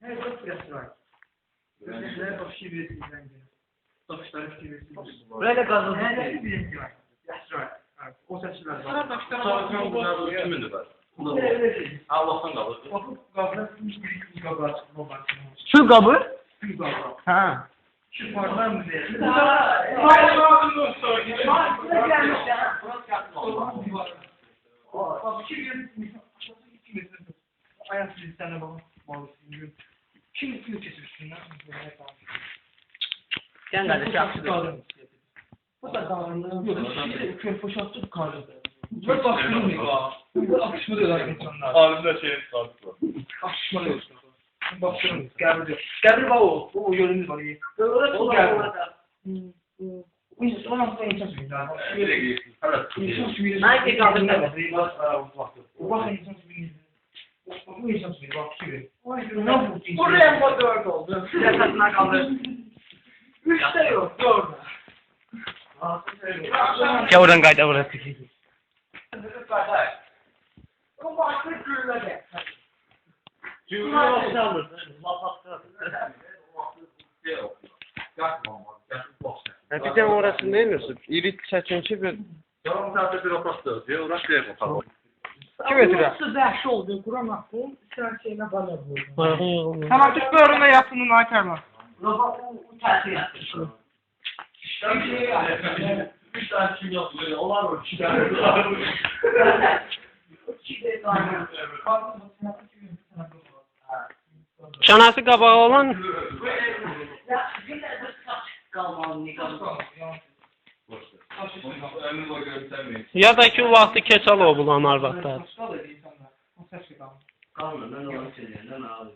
Her çok restoran. Gözler o şivesi bence. Taşlar şivesi. Böyle gazlı Her değil. yeri bir var. Restoran. O saçlar var. Sana taşlar var. Kimindir var? Allah'tan kalır. Bakın kablar bir kablar çıkma bak. Su kabı? Bir kablar. Ha. Şu parlar mı diye. Bak kim yönetmiş? Kim yönetmiş? Ayak bir tane baba. Bağlısın. Kim kesmişsin lan? Gel kardeş yapsın. Bu da davranıyor. Yok, kör boşalttı karnı. Çok baktım mı ya? Bu akışma diyorlar insanlar. Halimde şey sabit var. Akışma diyorlar. Baktım, geldi. Geldi bak o. O yönümüz var iyi. O geldi. Bu insan nasıl insan suyundan? Nereye gidiyorsun? İnsan suyundan. Hangi kaldı? O bak insan suyundan. Bu insan suyu bak şimdi. Ne yapıyorsun? Buraya mı 4 oldu? Yakasına kaldı. 3'te yok, 4'te. Ya oradan kayda burası. O başka gürlede. Bir de orası ne diyorsun? İrit seçinci bir... Yarım saatte bir operasyon diyor. Uğraşmaya bakalım. Kim ötürü? Nasıl dəhşi oldu, kuramazsın, sen şeyine bana vurdun. Tamam. Tamam, tut böğründe yaptığını aytarma. Bu tersi yaptı. Üç tane kim yapıyor? Olan o. Çanası qabağı olan ya da ki vaxtı keçal o bulan arvadlar. Kalmıyor. Ben de onu söylüyorum. Ben abi.